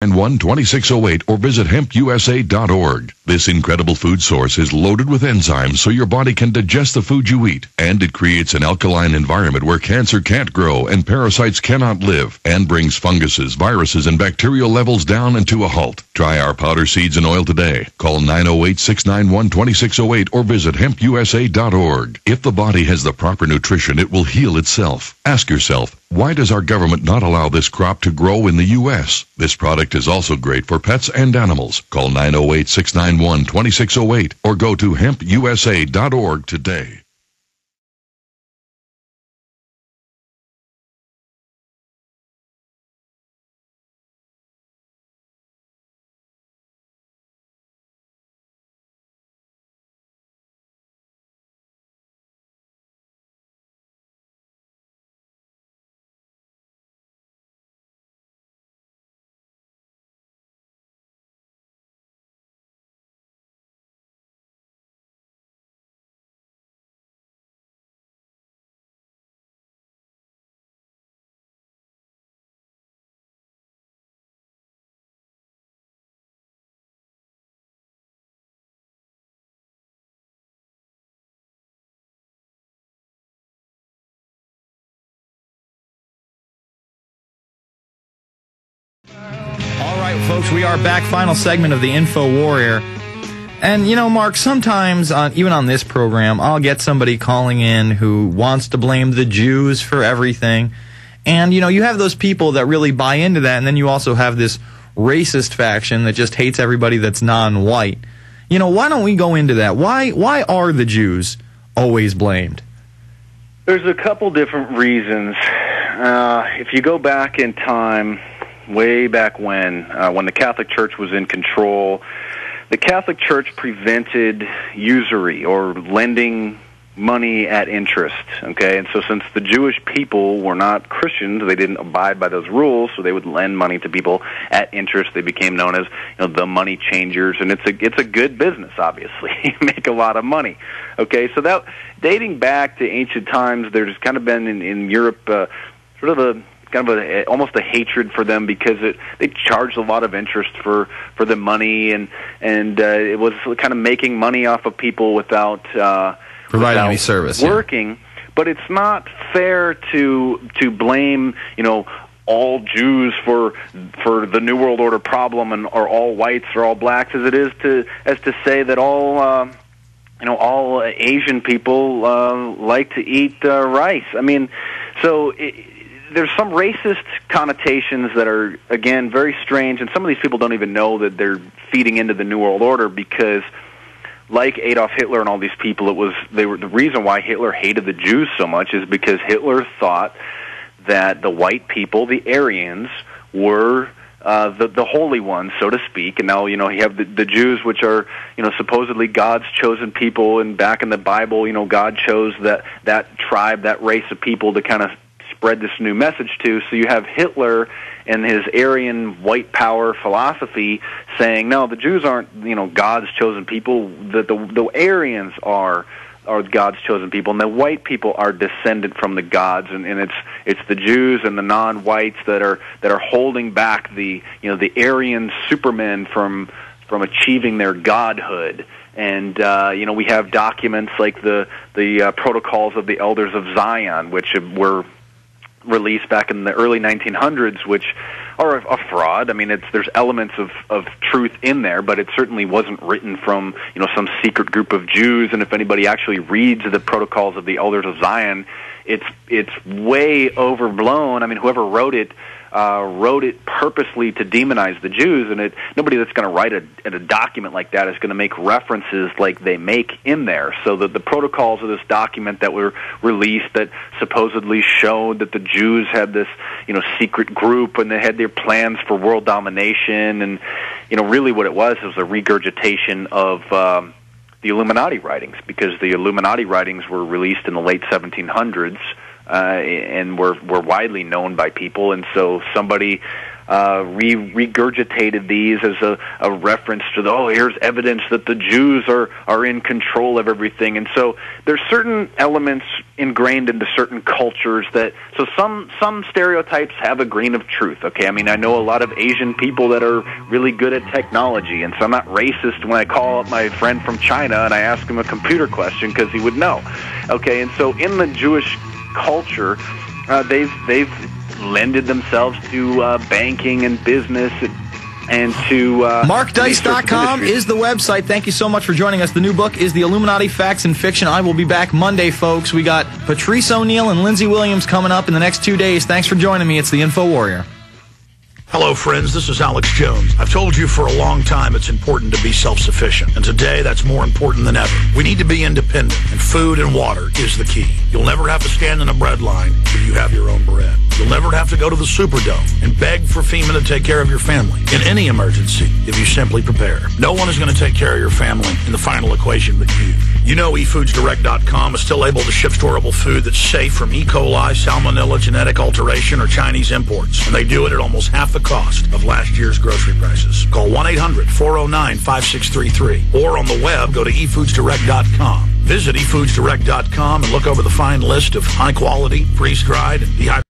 691-2608 or visit hempusa.org. This incredible food source is loaded with enzymes so your body can digest the food you eat, and it creates an alkaline environment where cancer can't grow and parasites cannot live, and brings funguses, viruses, and bacterial levels down and to a halt. Try our powder seeds and oil today. Call 908-691-2608 or visit hempusa.org. If the body has the proper nutrition, it will heal itself. Ask yourself, why does our government not allow this crop to grow in the U.S.? This product is also great for pets and animals. Call 908-691-2608 or go to hempusa.org today. Folks, we are back. Final segment of the Infowarrior. And, you know, Mark, sometimes, even on this program, I'll get somebody calling in who wants to blame the Jews for everything. And, you know, you have those people that really buy into that, and then you also have this racist faction that just hates everybody that's non-white. You know, why don't we go into that? Why are the Jews always blamed? There's a couple different reasons. If you go back in time, way back when the Catholic Church was in control, the Catholic Church prevented usury or lending money at interest, okay? And so since the Jewish people were not Christians, they didn't abide by those rules, so they would lend money to people at interest. They became known as, you know, the money changers, and it's a good business, obviously. You make a lot of money, okay? So that, dating back to ancient times, there's kind of been in Europe sort of almost a hatred for them because they charged a lot of interest for the money, and it was kind of making money off of people without providing any service, working. Yeah. But it's not fair to blame, you know, all Jews for the New World Order problem, or all whites or all blacks, as it is to say that all Asian people like to eat rice. I mean, so. There's some racist connotations that are, again, very strange, and some of these people don't even know that they're feeding into the New World Order because, like Adolf Hitler and all these people, the reason why Hitler hated the Jews so much is because Hitler thought that the white people, the Aryans, were the holy ones, so to speak. And now, you know, you have the Jews, which are, you know, supposedly God's chosen people, and back in the Bible, you know, God chose that tribe, that race of people to kind of spread this new message to. So you have Hitler and his Aryan white power philosophy saying, no, the Jews aren't, you know, God's chosen people. The Aryans are God's chosen people, and the white people are descended from the gods, and it's the Jews and the non-whites that are holding back the Aryan supermen from achieving their godhood. And we have documents like the Protocols of the Elders of Zion, which were released back in the early 1900s, which are a fraud. I mean, there's elements of truth in there, but it certainly wasn't written from, you know, some secret group of Jews. And if anybody actually reads the Protocols of the Elders of Zion, it's way overblown. I mean, whoever wrote it purposely to demonize the Jews, and nobody that's going to write a document like that is going to make references like they make in there. So the protocols of this document that were released that supposedly showed that the Jews had this, you know, secret group, and they had their plans for world domination, and, you know, really what it was a regurgitation of the Illuminati writings, because the Illuminati writings were released in the late 1700s. And were widely known by people, and so somebody, regurgitated these as a reference to here's evidence that the Jews are in control of everything. And so there's certain elements ingrained into certain cultures so some stereotypes have a grain of truth. Okay, I mean, I know a lot of Asian people that are really good at technology, and so I'm not racist when I call up my friend from China and I ask him a computer question because he would know. Okay, and so in the Jewish culture, they've lended themselves to banking and business and to MarkDice.com is the website. Thank you so much for joining us. The new book is The Illuminati, Facts and Fiction. I will be back Monday, folks. We got Patrice O'Neill and Lindsey Williams coming up in the next 2 days. Thanks for joining me. It's the Infowarrior. Hello, friends. This is Alex Jones. I've told you for a long time it's important to be self-sufficient, and today that's more important than ever. We need to be independent, and food and water is the key. You'll never have to stand in a bread line if you have your own bread. You'll never have to go to the Superdome and beg for FEMA to take care of your family in any emergency if you simply prepare. No one is going to take care of your family in the final equation but you. You know eFoodsDirect.com is still able to ship storable food that's safe from E. coli, salmonella, genetic alteration, or Chinese imports, and they do it at almost half the cost of last year's grocery prices. Call 1-800-409-5633 or on the web, go to eFoodsDirect.com. Visit eFoodsDirect.com and look over the fine list of high-quality, freeze-dried, and dehydrated